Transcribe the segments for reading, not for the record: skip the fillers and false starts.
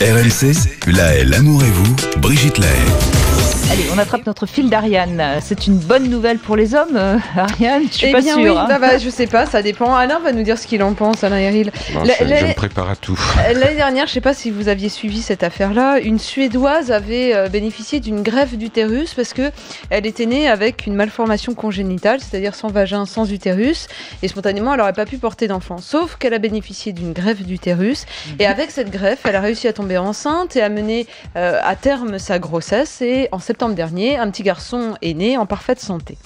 RMC, Laël, l'amour et vous, Brigitte Laël. Allez, on attrape notre fil d'Ariane. C'est une bonne nouvelle pour les hommes, Ariane? Je suis pas sûre. Oui, hein. je sais pas, ça dépend. Alain va nous dire ce qu'il en pense, Alain Héril. Bon, je me prépare à tout. L'année dernière, je sais pas si vous aviez suivi cette affaire-là, une Suédoise avait bénéficié d'une greffe d'utérus parce que elle était née avec une malformation congénitale, c'est-à-dire sans vagin, sans utérus, et spontanément, elle n'aurait pas pu porter d'enfant. Sauf qu'elle a bénéficié d'une greffe d'utérus, et avec cette greffe, elle a réussi à tomber enceinte et à mener à terme sa grossesse, et en septembre dernier, un petit garçon est né en parfaite santé.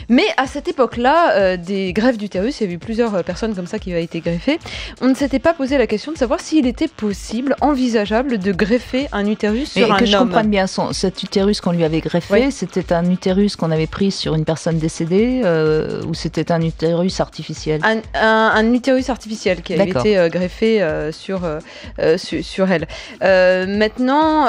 Mais à cette époque-là, des greffes d'utérus, il y a eu plusieurs personnes comme ça qui avaient été greffées, on ne s'était pas posé la question de savoir s'il était possible, envisageable de greffer un utérus sur un homme. Que je comprenne bien, cet utérus qu'on lui avait greffé, c'était un utérus qu'on avait pris sur une personne décédée ou c'était un utérus artificiel? Un utérus artificiel qui avait été greffé sur elle. Maintenant,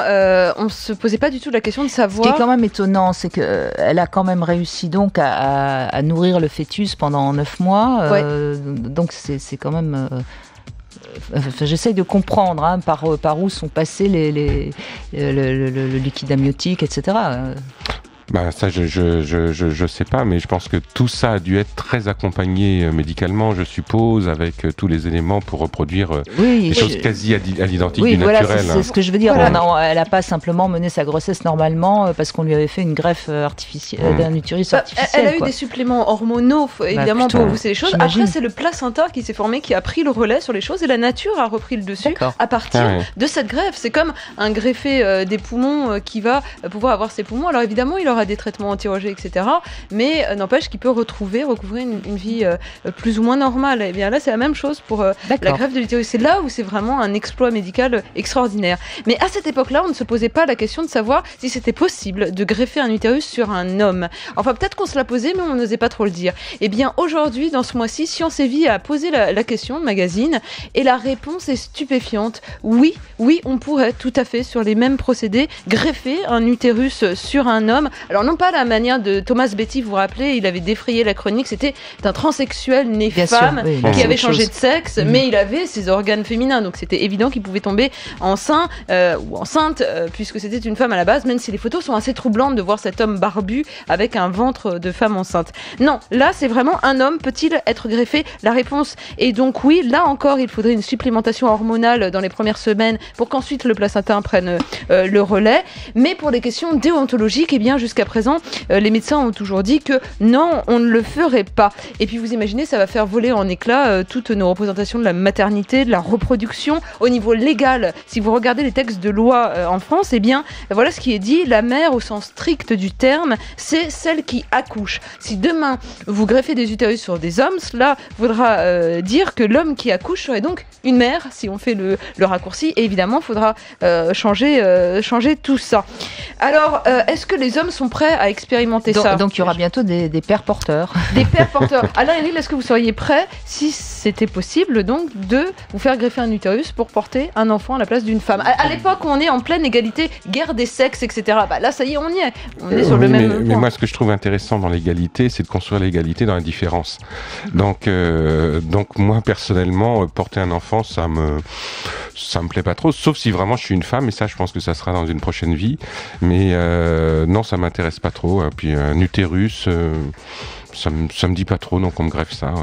on ne se posait pas du tout la question de savoir... Ce qui est quand même étonnant, c'est qu'elle a quand même réussi donc à nourrir le fœtus pendant 9 mois. Donc c'est quand même... j'essaye de comprendre par où sont passés le liquide amniotique, etc. Ça, je sais pas, mais je pense que tout ça a dû être très accompagné médicalement, je suppose, avec tous les éléments pour reproduire des choses quasi à l'identique du naturel. C'est ce que je veux dire. Elle n'a pas simplement mené sa grossesse normalement parce qu'on lui avait fait une greffe artificielle, d'un utérus artificiel. Elle a eu des suppléments hormonaux, évidemment, pour pousser les choses. J'imagine. Après, c'est le placenta qui s'est formé, qui a pris le relais sur les choses, et la nature a repris le dessus à partir de cette greffe. C'est comme un greffé des poumons qui va pouvoir avoir ses poumons. Alors évidemment, il aura des traitements anti-rejet, etc. Mais n'empêche qu'il peut recouvrir une vie plus ou moins normale. Et bien là, c'est la même chose pour la greffe de l'utérus. C'est là où c'est vraiment un exploit médical extraordinaire. Mais à cette époque-là, on ne se posait pas la question de savoir si c'était possible de greffer un utérus sur un homme. Enfin, peut-être qu'on se l'a posé, mais on n'osait pas trop le dire. Et bien aujourd'hui, dans ce mois-ci, Science et Vie a posé la question, le magazine, et la réponse est stupéfiante. Oui, on pourrait tout à fait, sur les mêmes procédés, greffer un utérus sur un homme. Alors non pas la manière de Thomas Betty, vous vous rappelez, il avait défrayé la chronique, c'était un transsexuel né femme qui avait changé de sexe, mais il avait ses organes féminins, donc c'était évident qu'il pouvait tomber enceinte, puisque c'était une femme à la base, même si les photos sont assez troublantes de voir cet homme barbu avec un ventre de femme enceinte. Non, là c'est vraiment un homme, peut-il être greffé? La réponse est donc oui. Là encore, il faudrait une supplémentation hormonale dans les premières semaines pour qu'ensuite le placenta prenne le relais, mais pour les questions déontologiques, eh bien jusqu'à présent, les médecins ont toujours dit que non, on ne le ferait pas. Et puis vous imaginez, ça va faire voler en éclats toutes nos représentations de la maternité, de la reproduction. Au niveau légal, si vous regardez les textes de loi en France, eh bien voilà ce qui est dit. La mère, au sens strict du terme, c'est celle qui accouche. Si demain vous greffez des utérus sur des hommes, cela voudra dire que l'homme qui accouche serait donc une mère, si on fait le raccourci. Et évidemment, il faudra changer tout ça. Alors, est-ce que les hommes sont prêts à expérimenter ça? Donc il y aura bientôt des pères porteurs. Des pères porteurs. Alain Héril, est-ce que vous seriez prêt, si c'était possible, donc, de vous faire greffer un utérus pour porter un enfant à la place d'une femme? À l'époque où on est en pleine égalité, guerre des sexes, etc. Là, ça y est, on y est. On est sur le même point. Mais moi, ce que je trouve intéressant dans l'égalité, c'est de construire l'égalité dans la différence. Donc moi, personnellement, porter un enfant, ça me plaît pas trop, sauf si vraiment je suis une femme, et ça, je pense que ça sera dans une prochaine vie. Mais non, ça m'intéresse pas trop. Puis un utérus, ça me dit pas trop, donc on me greffe ça.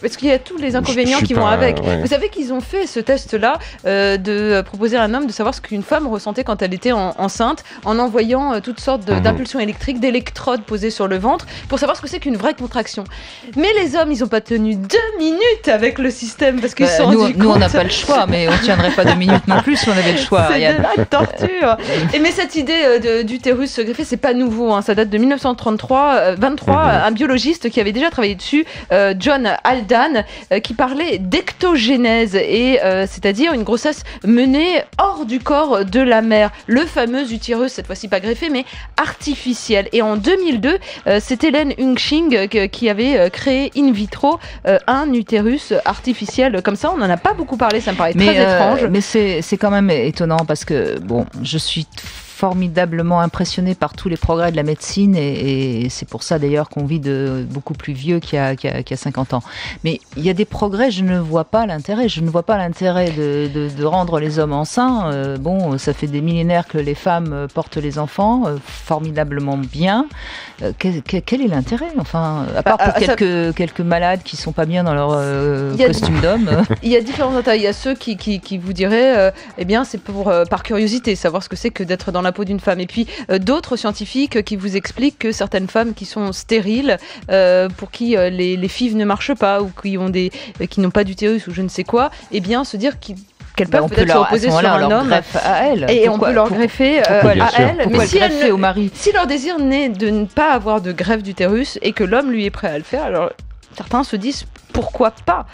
Parce qu'il y a tous les inconvénients qui vont avec. Vous savez qu'ils ont fait ce test-là de proposer à un homme de savoir ce qu'une femme ressentait quand elle était enceinte, en envoyant toutes sortes d'impulsions électriques, d'électrodes posées sur le ventre, pour savoir ce que c'est qu'une vraie contraction. Mais les hommes, ils n'ont pas tenu 2 minutes avec le système, parce qu'ils se sont rendus compte... Nous, on n'a pas le choix, mais on ne tiendrait pas 2 minutes non plus si on avait le choix. C'est de la torture. Mais cette idée d'utérus greffé, c'est pas nouveau. Ça date de 1923. Un biologiste qui avait déjà travaillé dessus, John Haldane, qui parlait d'ectogénèse, et c'est-à-dire une grossesse menée hors du corps de la mère. Le fameux utérus, cette fois-ci pas greffé, mais artificiel. Et en 2002, c'est Hélène Hung-Ching qui avait créé in vitro un utérus artificiel comme ça. On n'en a pas beaucoup parlé, ça me paraît très étrange. Mais c'est quand même étonnant parce que, bon, je suis formidablement impressionné par tous les progrès de la médecine et c'est pour ça d'ailleurs qu'on vit de beaucoup plus vieux qu'il y a 50 ans. Mais il y a des progrès, je ne vois pas l'intérêt. Je ne vois pas l'intérêt de rendre les hommes enceints. Ça fait des millénaires que les femmes portent les enfants, formidablement bien. Quel est l'intérêt? Enfin, à part pour quelques malades qui sont pas bien dans leur costume d'homme. Il y a différents intérêts. Il y a ceux qui vous diraient, c'est par curiosité, savoir ce que c'est que d'être dans la peau d'une femme. Et puis d'autres scientifiques qui vous expliquent que certaines femmes qui sont stériles, pour qui les FIV ne marchent pas ou qui n'ont pas d'utérus ou je ne sais quoi, se dire qu'elles peuvent peut-être se reposer sur un homme à elle. Et on peut leur greffer à elle. Mais si au mari. Si leur désir n'est de ne pas avoir de greffe d'utérus et que l'homme lui est prêt à le faire, alors certains se disent pourquoi pas,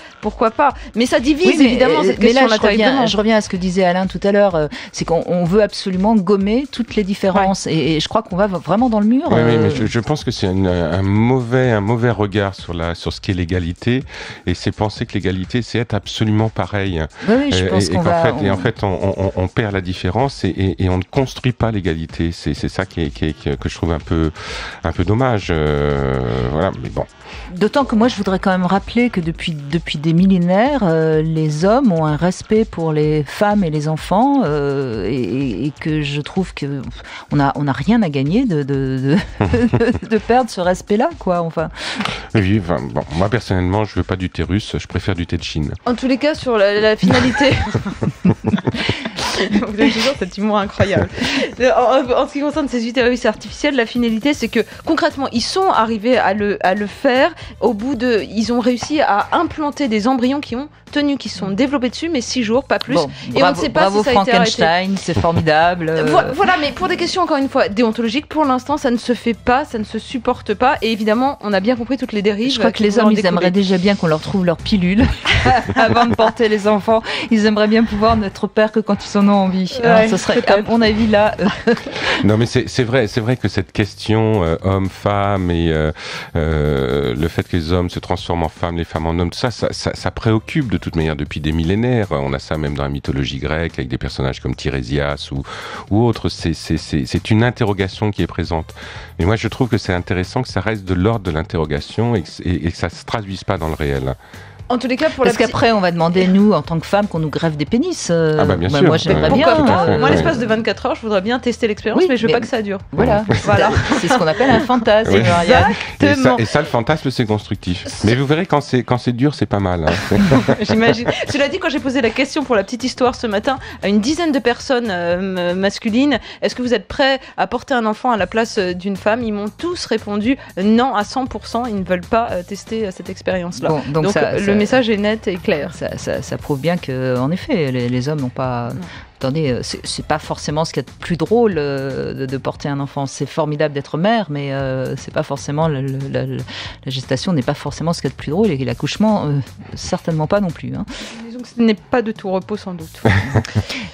mais ça divise évidemment cette question. Mais là, je reviens à ce que disait Alain tout à l'heure, c'est qu'on veut absolument gommer toutes les différences et je crois qu'on va vraiment dans le mur. Oui, mais je pense que c'est un mauvais regard sur ce qu'est l'égalité et c'est penser que l'égalité c'est être absolument pareil. Oui, je pense qu'on va. En fait, on perd la différence et on ne construit pas l'égalité. C'est ça que je trouve un peu dommage. Voilà, mais bon. D'autant que moi je voudrais quand même rappeler que depuis des millénaires, les hommes ont un respect pour les femmes et les enfants et que je trouve que on a rien à gagner de perdre ce respect-là, quoi. Enfin. Oui, moi personnellement, je veux pas d'utérus, je préfère du thé de Chine. En tous les cas, sur la finalité. Vous avez toujours cet humour incroyable. En ce qui concerne ces utérus artificiels, la finalité, c'est que concrètement, ils sont arrivés à le faire. Ils ont réussi à implanter des embryons qui ont tenu, qui sont développés dessus, mais 6 jours, pas plus. Et on ne sait pas si ça a été arrêté. Frankenstein, c'est formidable. Voilà, mais pour des questions, encore une fois, déontologiques, pour l'instant, ça ne se fait pas, ça ne se supporte pas. Et évidemment, on a bien compris toutes les dérives. Je crois que les hommes, ils aimeraient déjà bien qu'on leur trouve leur pilule avant de porter les enfants. Ils aimeraient bien pouvoir n'être pères que quand ils en ont envie. Ce serait, à mon avis, là. Non, mais c'est vrai que cette question homme-femme et le fait que les hommes se transforment en femmes, les femmes en hommes, ça préoccupe de toute manière depuis des millénaires. On a ça même dans la mythologie grecque avec des personnages comme Tirésias ou autres. C'est une interrogation qui est présente. Mais moi, je trouve que c'est intéressant que ça reste de l'ordre de l'interrogation et que ça se traduise pas dans le réel. En tous les cas, parce qu'après, on va demander, nous, en tant que femmes, qu'on nous greffe des pénis. Bien sûr. Moi, j'aimerais bien. Moi, l'espace de 24 heures, je voudrais bien tester l'expérience, mais je veux pas que ça dure. Voilà. C'est ce qu'on appelle un fantasme. Oui. Et ça, le fantasme, c'est constructif. Mais vous verrez, quand c'est dur, c'est pas mal. J'imagine. Cela dit, quand j'ai posé la question pour la petite histoire ce matin à une dizaine de personnes masculines, est-ce que vous êtes prêts à porter un enfant à la place d'une femme? Ils m'ont tous répondu non à 100%. Ils ne veulent pas tester cette expérience-là. Donc le message est net et clair. Ça prouve bien qu'en effet, les hommes n'ont pas... Non. Attendez, c'est pas forcément ce qu'il y a de plus drôle de porter un enfant. C'est formidable d'être mère, mais c'est pas forcément la gestation n'est pas forcément ce qu'il y a de plus drôle et l'accouchement certainement pas non plus. Disons que ce n'est pas de tout repos sans doute.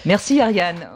Merci Ariane.